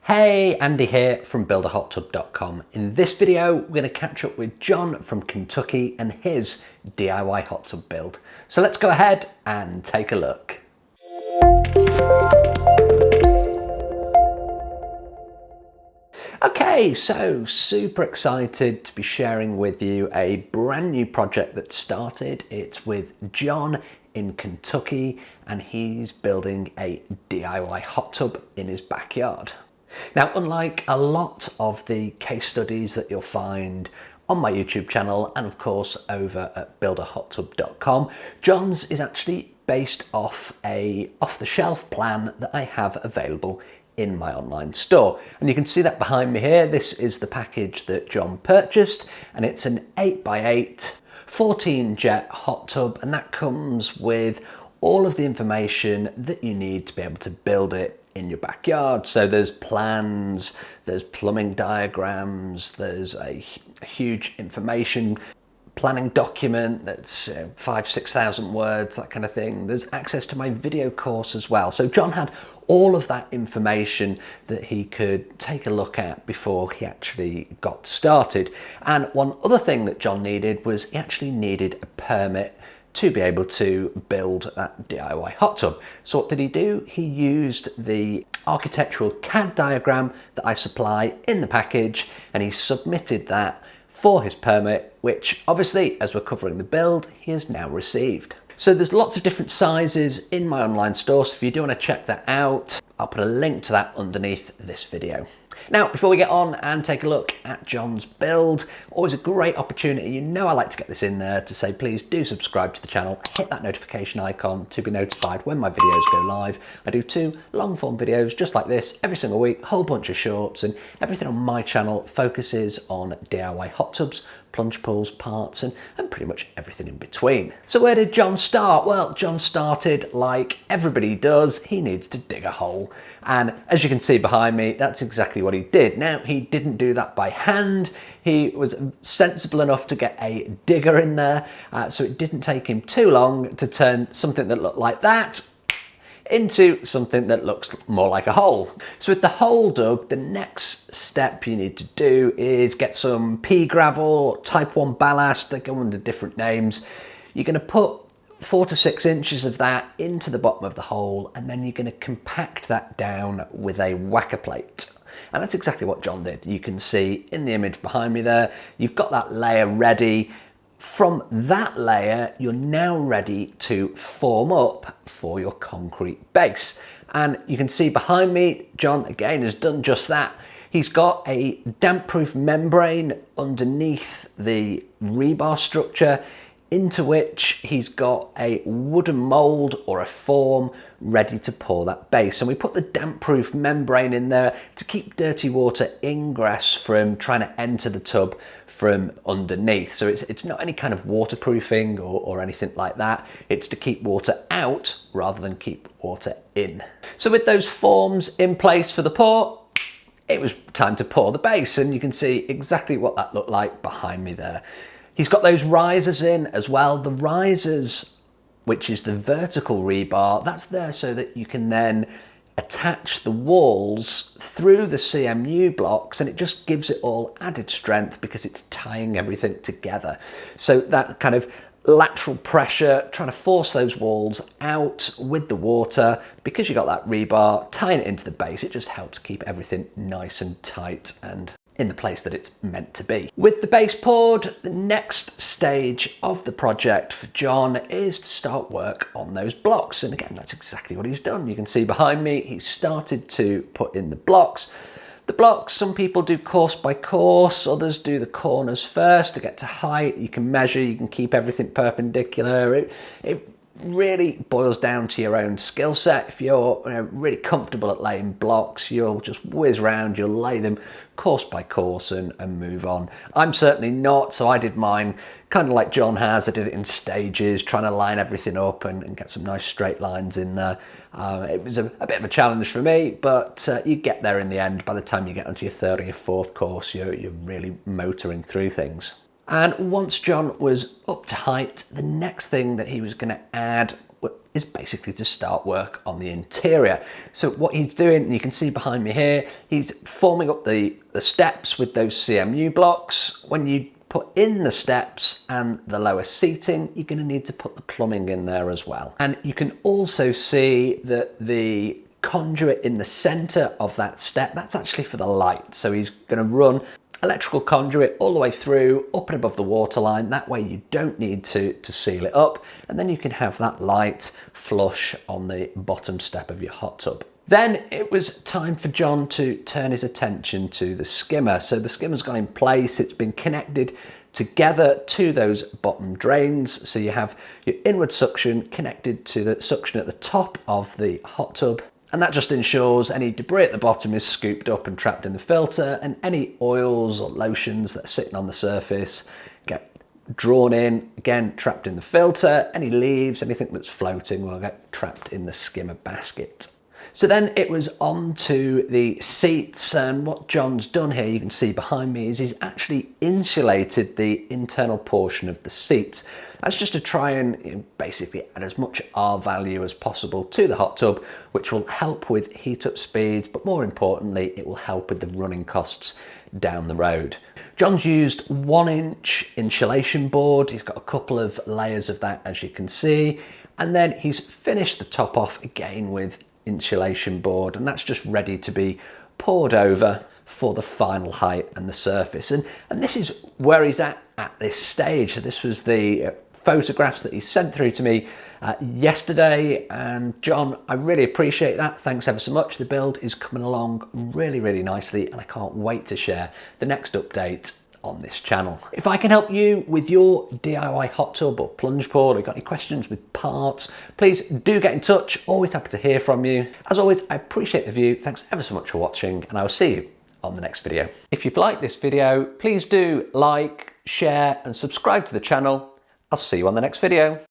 Hey, Andy here from builderhottub.com. In this video, we're going to catch up with John from Kentucky and his DIY hot tub build. So let's go ahead and take a look. Okay, so super excited to be sharing with you a brand new project that started. It's with John in Kentucky and he's building a DIY hot tub in his backyard. Now, unlike a lot of the case studies that you'll find on my YouTube channel and of course over at builderhottub.com, John's is actually based off a off-the-shelf plan that I have available in my online store. And you can see that behind me here. This is the package that John purchased and it's an 8x8 14 jet hot tub, and that comes with all of the information that you need to be able to build it in your backyard. So there's plans, there's plumbing diagrams, there's a huge information planning document that's 5,000-6,000 words, that kind of thing. There's access to my video course as well. So John had all of that information that he could take a look at before he actually got started. And one other thing that John needed was he actually needed a permit to be able to build that DIY hot tub. So what did he do? He used the architectural CAD diagram that I supply in the package and he submitted that for his permit, which obviously, as we're covering the build, he has now received. So there's lots of different sizes in my online store, so if you do want to check that out, I'll put a link to that underneath this video. Now, before we get on and take a look at John's build, always a great opportunity. You know I like to get this in there to say, please do subscribe to the channel, hit that notification icon to be notified when my videos go live. I do 2 long form videos just like this every single week, a whole bunch of shorts, and everything on my channel focuses on DIY hot tubs, plunge pools, parts, and pretty much everything in between. So where did John start? Well, John started like everybody does. He needs to dig a hole. And as you can see behind me, that's exactly what he did. Now, he didn't do that by hand. He was sensible enough to get a digger in there. So it didn't take him too long to turn something that looked like that into something that looks more like a hole. So with the hole dug, the next step you need to do is get some pea gravel, type 1 ballast, they go under different names. You're going to put 4 to 6 inches of that into the bottom of the hole, and then you're going to compact that down with a whacker plate. And that's exactly what John did. You can see in the image behind me there, you've got that layer ready. From that layer, you're now ready to form up for your concrete base. And you can see behind me, John again has done just that. He's got a damp-proof membrane underneath the rebar structure, into which he's got a wooden mould or a form ready to pour that base. And we put the damp-proof membrane in there to keep dirty water ingress from trying to enter the tub from underneath. So it's not any kind of waterproofing or anything like that. It's to keep water out rather than keep water in. So with those forms in place for the pour, it was time to pour the base, and you can see exactly what that looked like behind me there. He's got those risers in as well. The risers, which is the vertical rebar, that's there so that you can then attach the walls through the CMU blocks, and it just gives it all added strength because it's tying everything together. So that kind of lateral pressure, trying to force those walls out with the water, because you got that rebar tying it into the base, it just helps keep everything nice and tight and in the place that it's meant to be. With the base poured, the next stage of the project for John is to start work on those blocks. And again, that's exactly what he's done. You can see behind me, he's started to put in the blocks. The blocks, some people do course by course, others do the corners first to get to height. You can measure, you can keep everything perpendicular. It really boils down to your own skill set. If you're really comfortable at laying blocks, you'll just whiz round, you'll lay them course by course and move on. I'm certainly not, so I did mine kind of like John has. I did it in stages, trying to line everything up and get some nice straight lines in there. It was a bit of a challenge for me, but you get there in the end. By the time you get onto your 3rd or your 4th course, you're really motoring through things. And once John was up to height, the next thing that he was going to add is basically to start work on the interior. So what he's doing, and you can see behind me here, he's forming up the steps with those CMU blocks. When you put in the steps and the lower seating, you're going to need to put the plumbing in there as well. And you can also see that the conduit in the center of that step, that's actually for the light. So he's going to run electrical conduit all the way through, up and above the waterline. That way you don't need to seal it up, and then you can have that light flush on the bottom step of your hot tub. Then it was time for John to turn his attention to the skimmer. So the skimmer's gone in place, it's been connected together to those bottom drains. So you have your inward suction connected to the suction at the top of the hot tub. And that just ensures any debris at the bottom is scooped up and trapped in the filter, and any oils or lotions that are sitting on the surface get drawn in, again trapped in the filter. Any leaves, anything that's floating will get trapped in the skimmer basket. So then it was on to the seats, and what John's done here, you can see behind me, is he's actually insulated the internal portion of the seats. That's just to try and basically add as much R value as possible to the hot tub, which will help with heat up speeds, but more importantly, it will help with the running costs down the road. John's used 1-inch insulation board. He's got a couple of layers of that, as you can see, and then he's finished the top off again with insulation board, and that's just ready to be poured over for the final height and the surface. And this is where he's at this stage. So this was the photographs that he sent through to me yesterday, and John, I really appreciate that. Thanks ever so much. The build is coming along really nicely, and I can't wait to share the next update on this channel. If I can help you with your DIY hot tub or plunge pool, or you've got any questions with parts, please do get in touch. Always happy to hear from you. As always, I appreciate the view. Thanks ever so much for watching, and I will see you on the next video. If you've liked this video, please do like, share and subscribe to the channel. I'll see you on the next video.